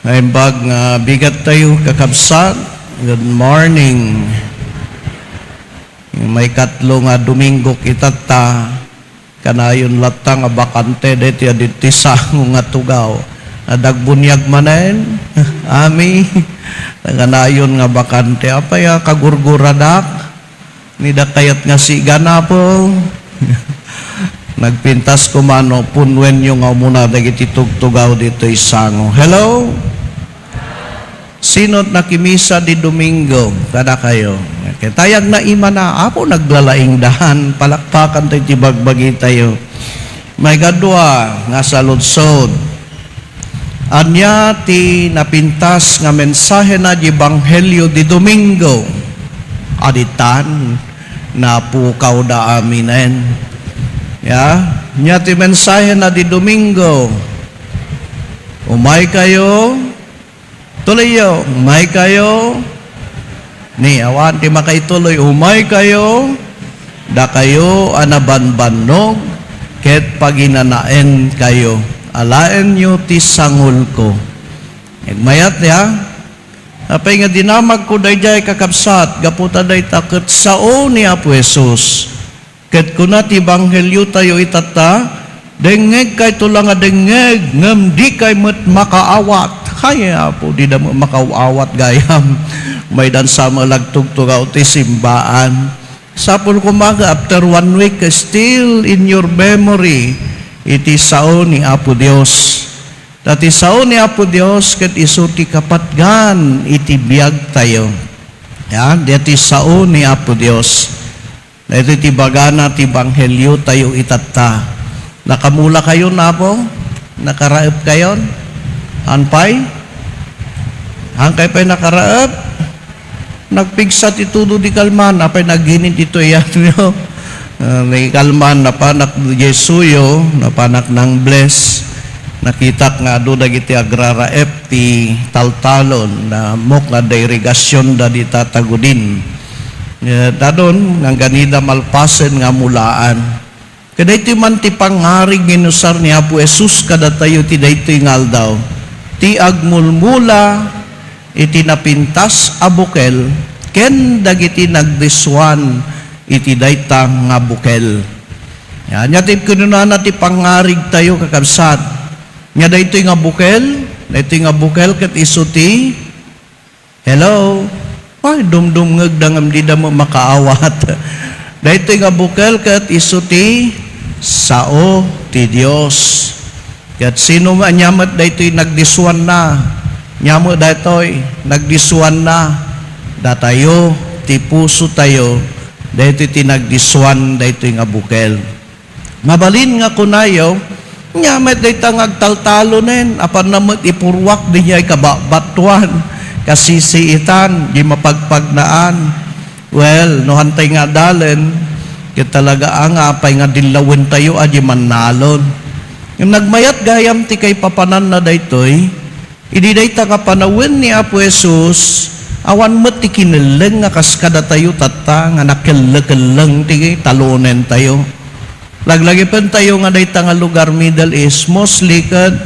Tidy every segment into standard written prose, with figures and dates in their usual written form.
Ay bag nga bigat tayo kakabsat. Good morning. May katlo nga Domingo kitata. Kanayon latang nga bakante deti aditi sango nga tugaw. Adagbunyag manen. Ami. Kanayon nga bakante. Apaya kagurguradak. Nida kayat nga sigana po. Nagpintas ko mano punwen yung nga muna dagiti tugtugaw dito isango. Hello? Sinot nakimisa di Domingo, kada kayo. Okay. Tayag na ima na, ako naglalaing dahan, palakpakan tayo tibagbagi tayo. May gadwa nga sa lutsod. Anya ti napintas nga mensahe na di Banghelyo di Domingo. Aditan, napukaw da aminen. Ya, nya ti mensahe na di Domingo. Umay kayo, tuloy umay kayo. Ni awan ti makaituloy, umay kayo. Da kayo anabanbanog, ket paginanaen kayo. Alaen nyo ti sangul ko. Mayat ya. Apay nga dinamag ko dayjay kakabsat, gaputa day takot sao ni Apo Jesus. Ket kuna ti Banghelyo tayo itata, dengeg kay tulang nga dengeg, ngem di kay met makaawat. Kaya po, di na makaawat gayam. May dan sa malagtugtugaw ti simbaan. Sapul kumaga, after 1 week, still in your memory, iti sao ni Apo Dios. Dati sao ni Apo Dios, ket iso ti kapatgan, iti biyag tayo. Yan, dati sao ni Apo Dios. Dito ti bagana ti Banghelyo tayo itata. Nakamula kayo na po? Nakaraep kayo? Anpay? Hangkay pa'y nakaraep? Nagpigsa ti tudo di kalman. Apay naghinit ito yan. May kalman, napanak di Jesuyo, napanak ng bless. Nakita nga do dagiti agraraep ti taltalon na mok na da irigasyon da di tatagudin. Dadon nga ganida malpasen nga mulaan. Kada iti man ti pangaring ginusar ni Apo Jesus kada tayo ti daytoy nga aldaw. Ti agmulmula iti napintas a bukel ken dagiti nagdiswan iti dayta nga bukel. Yan ti kununana ti pangarig tayo kakabsat. Nya daytoy nga bukel ket isu ti hello. Ay, dumdumngag dangam di da mo makaawat. Dahito nga bukel kat isuti sao ti Dios. Kat sino man nyamat dahito nagdisuan na. Nyamo dahito nagdisuan na. Datayo, ti puso tayo. Dahito ti nagdisuan dahito nga bukel. Mabalin nga kunayo, nyamat dahito ngagtaltalo nen. Apan namot ipurwak di niya kababatuan. Kasisiitan, di mapagpagnaan. Well, no hantay nga dalen, kaya talaga ang apay nga dilawin tayo, adi manalon. Yung nagmayat gayam ti kay papanan na daytoy, idi dayta nga panawin ni Apo Jesus, awan mo ti kineleng nga kaskada tayo tata, nga nakilekileng ti talunen tayo. Laglagi pen tayo nga dayta nga lugar Middle East, mostly kad,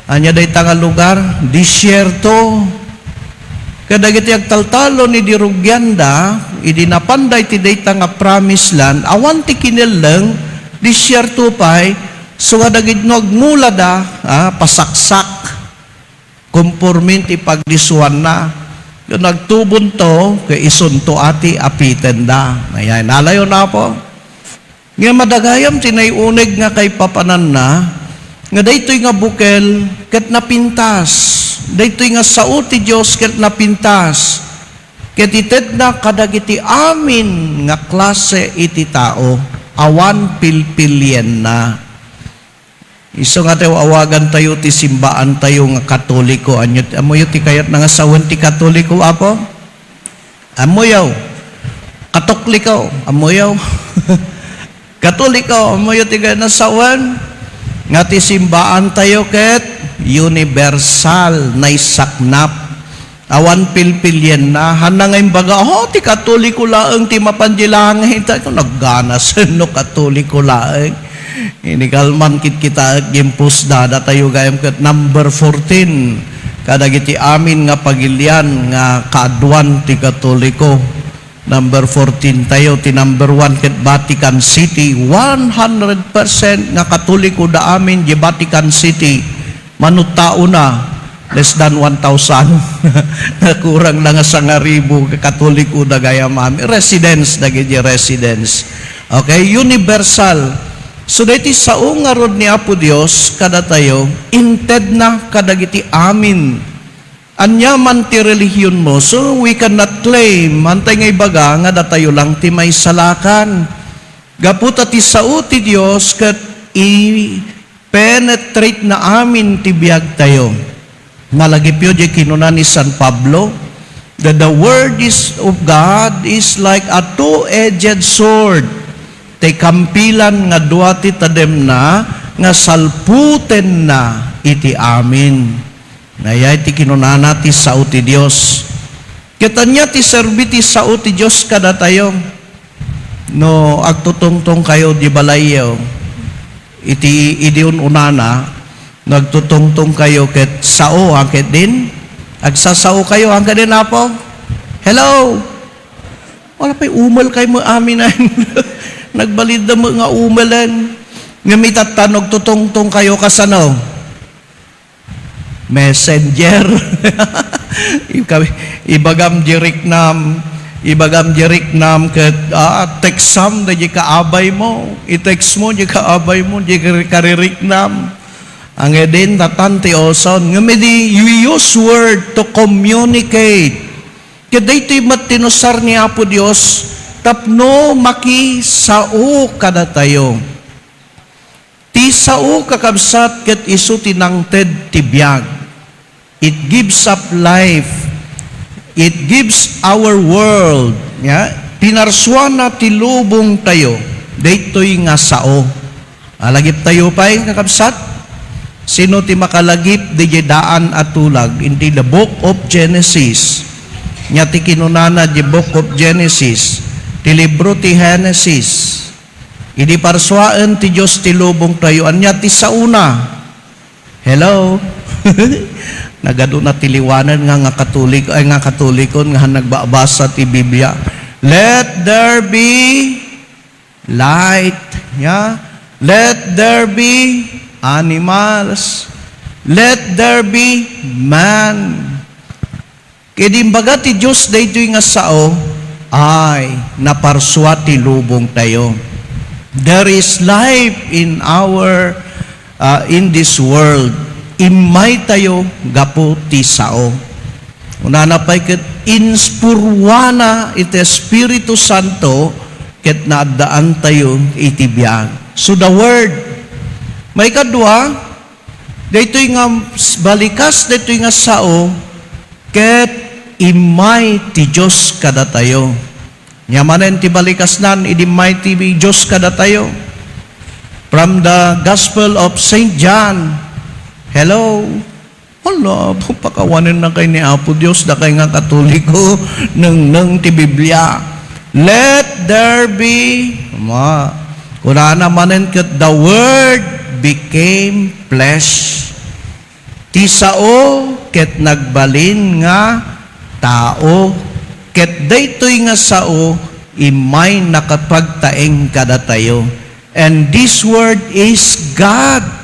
anya dayta nga lugar, disyerto. Kadagiti agtaltalo ni Dirugyanda, idinapanday ti dayta nga promised land, awan ti kineleng, disyerto pay, so nga dagit no agmula da, pasaksak, kumpormin ti pagdisuan na. Yung nagtubon to, kay isunto ati apiten da. Ayan, nalayo na po. Nga madagayam tinayunig nga kay papanan na, nga daytoy nga bukel, ket napintas. Daytoy nga sao ti Dios ket napintas. Ket ited na kadagiti amin nga klase iti tao, awan pilpilyen na. Iso nga tayo awagan tayo ti simbaan tayo nga Katoliko. Amoyo ti kayat na nga sawan ti Katoliko apo? Amoyaw. Katokliko, amoyaw. Katoliko, amoyo ti kayat na sawan. Nga ti simbaan tayo ket universal na isaknap. Awan pilpilyen na. Hanangay baga, ti Katoliko laeng ti mapandilang. Hita ko nagganas no Katoliko laeng. Inikalman kit kita gimpus dada tayo gayam ket number 14 kadagiti amin nga pagilian nga kaadwan ti Katoliko. Number 14 tayo, ti number 1 ket Vatican City. 100% nga Katoliko da amin di Vatican City. Manutao na, less than 1,000. Nakurang na nga 1,000 Katoliko da gayam amin. Residence, dagiti residence. Okay, universal. So dahiti sao nga rod ni Apo Dios kada tayo, inted na kadagiti amin. Anya man ti relihiyon mo, so we cannot claim, antay nga ibaga, nga datayo lang ti may salakan. Gaputa ti sao ti Diyos, kat i-penetrate na amin ti biyag tayo. Malagipyo di kinuna ni San Pablo, that the word of God is like a two-edged sword. Ti kampilan nga duati tadem na, nga salputen na iti amin. Naya iti kinunana ti sao ti Diyos. Kitanya ti serbi ti sao ti Diyos kada tayo. No, agtutungtong kayo di balayaw. Iti idiun unana, nagtutungtong kayo ket sao angket din. Agsasao kayo angket din apo. Hello! Wala pa'y umal kayo mo amin na. Nagbalid na mo nga umalan. Nga mitatanog tutungtong kayo kasano. Messenger. Ibagam jerik nam ket teksam da di kaabay mo. I-text mo di kaabay mo di karirik nam. Ang edin tatanti oson ngamedi you use word to communicate. Kada ito'y matinusar ni Apo Dios tapno maki sao kada tayo. Ti sao kakabsat ket isu tinangted ti biag. It gives up life. It gives our world. Ya, pinarswana ti lubong tayo. Daytoy nga sao. Alagip tayo pa'y kakabsat. Sino ti makalagip di daan at tulag in the book of Genesis. Nya ti kinunana di book of Genesis. Ti libro ti Genesis. Idi parswaan ti Diyos ti lubong tayo. Anya ti sauna. Hello? Nagado na tiliwanan nga katolikon nga nagbabasa ti Biblia. Let there be light. Yeah? Let there be animals. Let there be man. Kidimbaga ti Diyos daytoy nga sao ay naparswa ti lubong tayo. There is life in in this world. Imay tayo gapo ti sao. Unana pa'y ket inspurwana iti Espiritu Santo ket naadaan tayo iti biag. So the word. May kadwa, daytoy nga balikas daytoy nga sao ket imay ti Dios kada tayo. Nyamanen ti balikas nan idi may ti Dios kada tayo. From the Gospel of St. John. Hello? Wala, pakawanin na kay ni Apo Dios da kay nga Katoliko nang ti Biblia. Let there be kunana manen ket the word became flesh. Ti sao ket nagbalin nga tao. Ket daytoy nga sao imay nakapagtaeng kada tayo. And this word is God.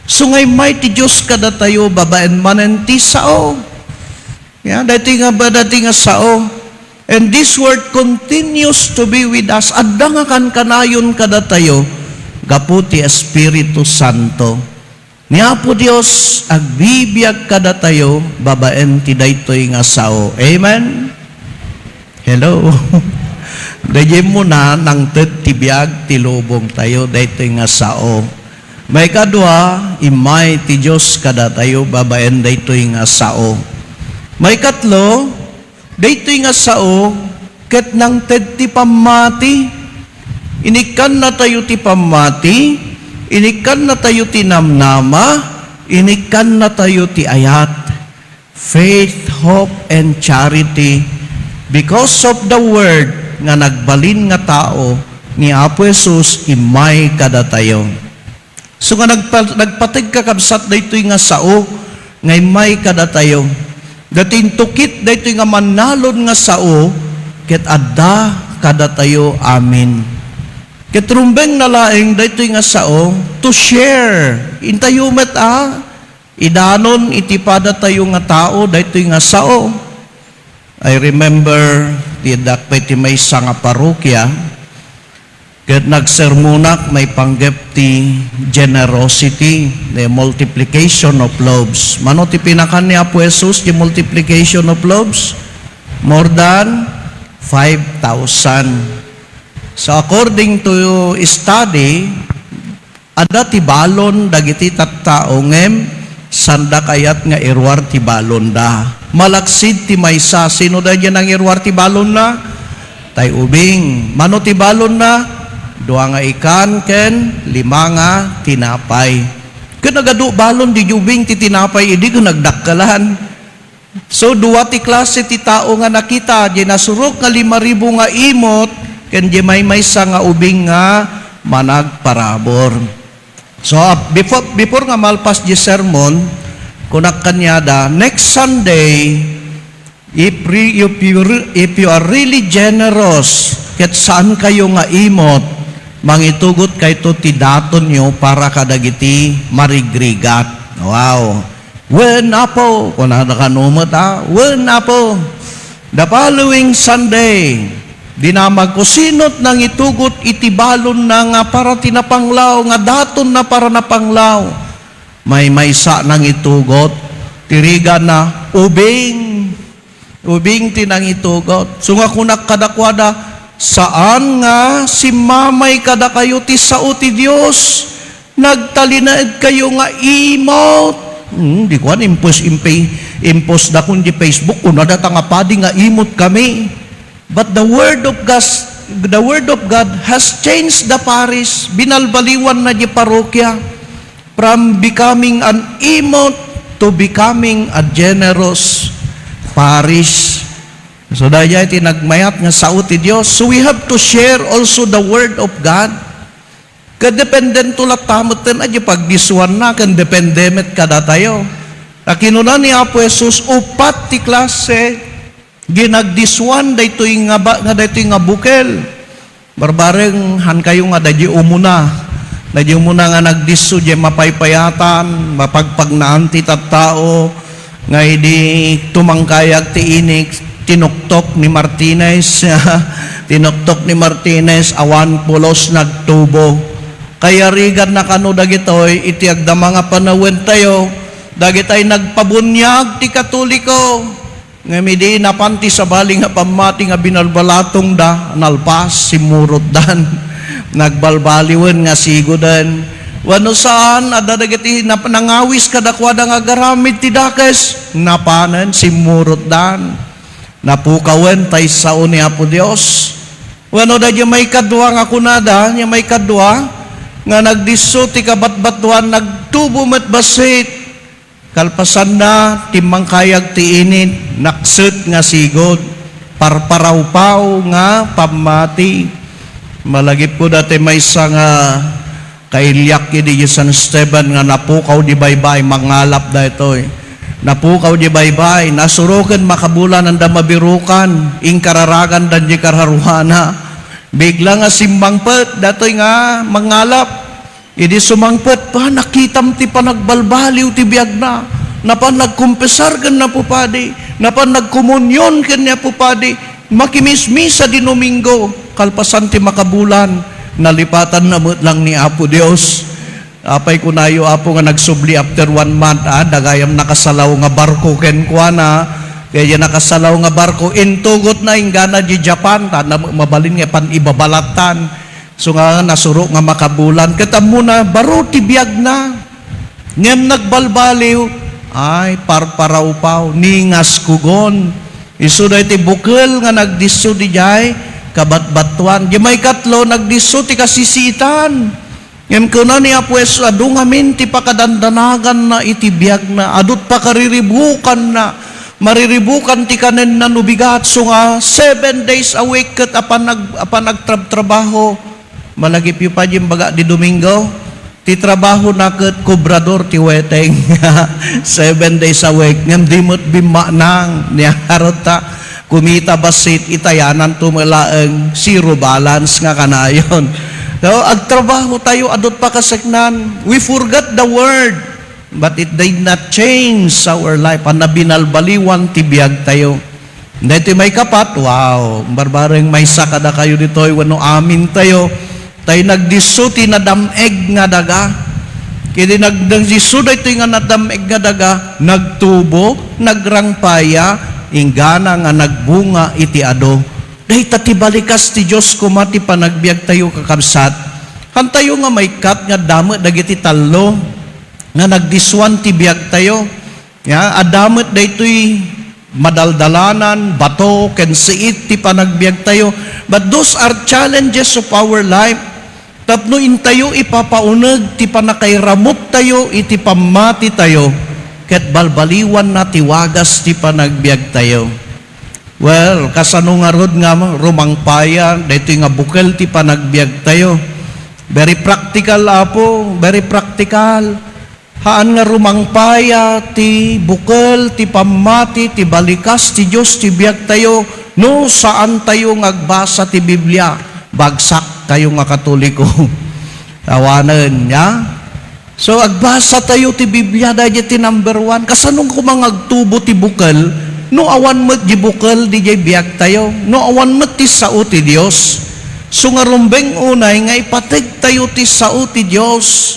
So ngay may ti Diyos kada tayo babaen manen ti sao. Yeah, dati nga sao. And this word continues to be with us. Adda nga kan kanayon kada tayo gapu ti Espiritu Santo. Ni Apo Dios agbibiyag kada tayo babaen ti daytoy nga sao. Amen. Hello. Dayem mo na nang ti biyag ti lubong tayo daytoy nga sao. May kadwa, imay ti Diyos kada tayo babaen daytoy nga sao. May katlo, daytoy nga sao ket nang ted ti pamati. Inikan na tayo ti pamati, inikan na tayo ti namnama, inikan na tayo ti ayat. Faith, hope, and charity. Because of the word nga nagbalin nga tao ni Apo Jesus imay kada tayo. So nga nagpatig kakabsat daytoy nga sao ngay may kada tayo. Dating tukit dayto nga manalon nga sao, ket adda kada tayo amin. Ket rumbeng nalaeng dayto nga sao to share. Intayo met idanon itipada tayo nga tao dayto nga sao. I remember ti dakpay ti maysa nga parokya ket nagsermonak may panggep ti generosity, the multiplication of loaves. Mano ti pinakan ni Apo Jesus, the multiplication of loaves? More than 5,000. So according to study, ada ti balon dagiti tattao ngem sanda kayat nga irwar ti balon da. Malaksid ti maysa, sino da dyan ang irwar ti balon na? Tay ubing. Mano ti balon na? Dua nga ikan ken 5 nga tinapay. Ken nagadu balon di ubing ti tinapay idi ko nagdakkalan. So dua ti klase ti tao nga nakita, di nasurok nga 5,000 nga imot, ken di may maysa nga ubing nga managparabor. So before nga malpas di sermon, kunak kanyada, next Sunday, if you are really generous, ket saan kayo nga imot, mangitugot kay to ti daton nyo para kadagiti marigrigat. Wow. When na po, kung nakakanumot when na po, the following Sunday, dinamag ko sinot nang itugot itibalon na nga para tinapanglaw, nga daton na para napanglaw. May maysa nang itugot, tiriga na ubing tinang itugot. So nga kunak kadakwada, saan nga si mamay kada kayo ti sao ti Dios, nagtalinaed kayo nga imot. Di ko impos da kun di Facebook kun ada nga padi nga imot kami. But the word of God has changed the parish. Binalbaliwan na di parokya from becoming an imot to becoming a generous parish. So dahil iti nagmayat nga sao ti Dios. So we have to share also the word of God. Kadependent ulat tamoten aja pagdisuan na kan dependemet kada tayo. Kinuna ni Apo Jesus upat ti klase ginagdisuan daytoy nga bukel. Barbareng han kayo nga dadyi umuna. Dadyi umuna nga nagdisu di mapaypayatan, mapagpagnaan ti tattao nga idi tumangkayag ti inik. Tinuktok ni Martinez awan pulos nagtubo. Kaya rigan na kano dagitoy iti agda mga panawin tayo dagitay nagpabunyag ti Katoliko nga midi napanti sa baling nga pamati nga binalbalatong da nalpas simurot dan nagbalbaliwen nga sigodan wano saan ada dagiti nanangawis kadakwada nga garamid ti dakes napanen simurot dan napukawen tay sao ni Apo Dios. Wano da may kadwa nga kunada, may kadwa nga nagdiso ti kabatbatuan nagtubo met basit. Kalpasan na timang kayag ti init, nakset nga sigod, parparawpaw nga pamati. Malagip ko dati may isa nga kailyak di San Esteban nga napukaw di baybay mangalap da ito'y. Napukaw di baybay, nasurukan makabulan ang damabirukan, ingkararagan dan di karharuhana. Bigla nga simbangpet, datoy nga mangalap. Idi sumangpet pa, nakitam ti panagbalbaliw ti biyag na. Napan nagkumpesar kan na pupadi, napan nagkomunyon kan na pupadi, makimismisa di Domingo, kalpasan ti makabulan, nalipatan na lang ni Apo Dios. Apay kunayo Apo nga nagsubli after 1 month, dagayam nakasalaw nga barko ken kuana, kaya nakasalaw nga barko, intugot na ingana di Japan, na mabalin nga pan ibabalatan, so nga nasuro nga makabulan, katamo na, baro tibiyag na, ngem nagbalbaliw, ay parparawpaw, ningas kugon, iso da iti bukel nga nagdiso di jay, kabatbatuan, di may katlo nagdiso ti kasisitan, ngem kuna ni Apo Jesus adu ngamin ti pakadandanagan na itibiyag na adut pakariribukan na mariribukan ti kanen na nubigat so nga 7 days a week ket apan nagtrabaho malagip yu pa di baga di Domingo Ti trabaho na ket kubrador ti weteng 7 days a week ngem dimot bimma nang niya harota kumita basit itayanan tumalaeng zero balance nga kanayon. So agtrabaho tayo adot pa kaseknan. We forgot the word but it did not change our life. Ang nabinalbaliwan tibiyag tayo. Dito may kapat, wow, barbareng may sakada kayo dito, wano amin tayo. Tayo nagdiso ti nadameg nga daga. Kaya nagdiso dito nga nadameg nga daga, nagtubo, nagrangpaya, ingana nga nagbunga iti ado. Dahil tatibalikas ti Diyos kumati panagbiag tayo kakabsat. Han tayo nga may kat nga damot dagiti talo nga nagdiswan ti biag tayo. Ya, adamot daytoy madaldalanan, bato, ken siit ti panagbiag tayo. But those are challenges of our life. Tapno intayo ipapauneg ti panakairamot tayo iti pamati tayo ket balbaliwan na ti wagas ti panagbiag tayo. Well, kasano nga rod nga rumangpaya daytoy nga bukel ti panagbiag tayo. Very practical apo, very practical. Haan nga rumangpaya ti bukel ti pamati ti balikas ti Dios ti biag tayo no saan tayo ngagbasa ti Biblia. Bagsak kayo nga Katoliko. Tawanan, ya? So, agbasa tayo ti Biblia, dahil ti number 1. Kasanong kumangagtubo ti bukal, no awan mo't di bukal, di jay biyak tayo. No awan mo't ti sao ti Diyos. So, nga rumbeng unay, nga ipatig tayo ti sao ti Diyos.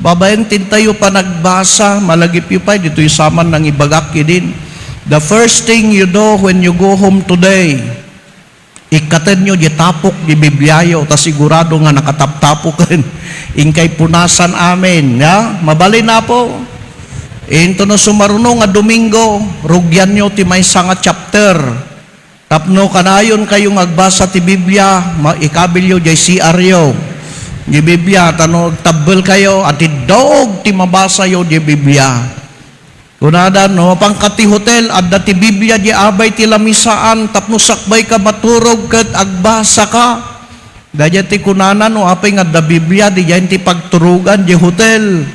Babayantin tayo pa nagbasa, malagip yu pa, dito isaman ng ibagak din. The first thing you do when you go home today, ikaten nyo di tapok di Bibliayo ta sigurado nga nakataptapoken ingkay punasan amin ya mabali na po into no sumaruno nga Domingo rugyan nyo ti maysa nga chapter tapno kanayon kayo magbasa ti Biblia ikabilyo di CRyo di Biblia tano tabbel kayo at idog ti mabasa yo di Biblia. Kunada no pangkati hotel adda ti Biblia di abay ti lamisaan tapno sakbay ka maturog ket agbasa ka. Daya ti kunana no apay nga da Biblia di yan ti pagturugan di hotel.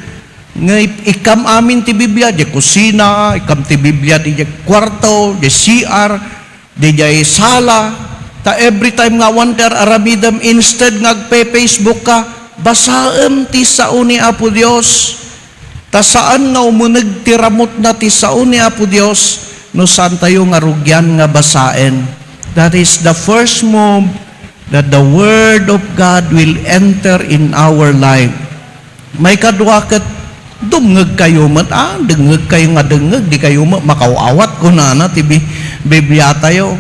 Nga ikam amin ti Biblia di kusina, ikam ti Biblia di kwarto, di CR, di sala. Ta every time nga wonder aramidam instead ngagpe-Facebook ka, basaem ti sao ni Apo Dios. Ta saan nga umuneg ti ramot na ti sao ni Apo Dios no saan tayo nga rugyan nga basaen. That is the first move that the Word of God will enter in our life. May kadwa ket dumngeg kayo met dengeg kayo nga dengeg di kayo makawawat kunana ti Biblia tayo.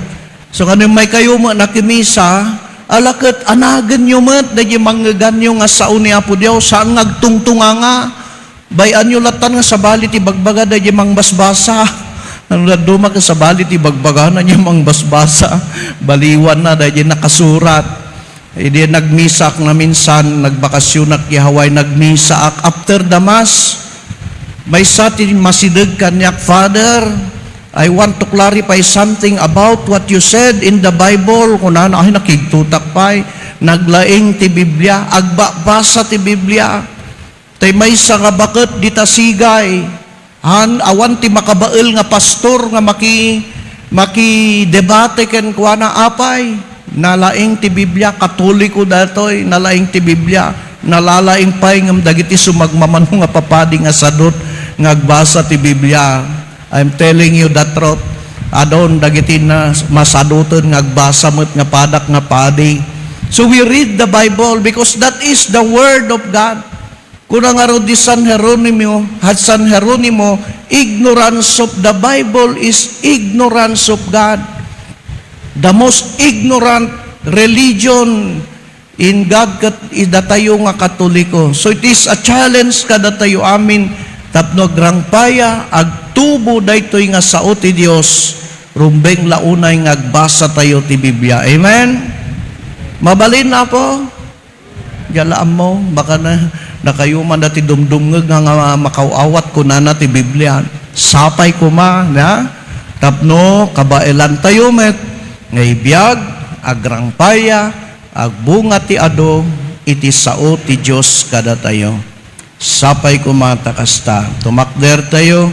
So kanu may kayo nakimisa alaket anagen nyo met dagiti manggegan nyo nga sao ni Apo Dios saan ngagtungtunga nga bayan nyo latan nga sabali ti bagbaga da mang basbasa. Ano na duma ka sabali ti bagbaga na niya mang basbasa. Baliwan na da nakasurat. Hindi nagmisak na minsan, nagbakasyon na kihaway, nagmisak. After the Mass, may sa ti masidag kanyak, Father, I want to clarify something about what you said in the Bible. Kung na ay nakigtutak pa'y, naglaing ti Biblia, agbabasa ti Biblia. Tay may sa nga bakit dita sigay awan ti makabael nga pastor nga maki debate ken kuana apay nalaing ti Biblia Katoliko datoy nalaing ti Biblia nalalaing pay ngem dagiti sumagmamano nga papadi nga sadot nga agbasa ti Biblia. I'm telling you the truth. Adon dagiti na masaduton nga agbasa met nga padak nga padi. So we read the Bible because that is the Word of God. Kuna nga di San Jeronimo, ignorance of the Bible is ignorance of God. The most ignorant religion in God is datayo nga Katoliko. So it is a challenge kada tayo amin tapno grangpaya agtubo daytoy nga sao ti Dios rumbeng launay nga agbasa tayo ti Biblia. Amen. Mabalin na po. Yalaan mo baka na kayo man dati dumdumngeg nga makawawat ko na ti Biblia. Sapay ko na tapno kabaelan tayo met ngaybiyag agrangpaya agbunga ti ado iti sao ti Dios kada tayo. sapay ko matakasta. Tumakder tayo,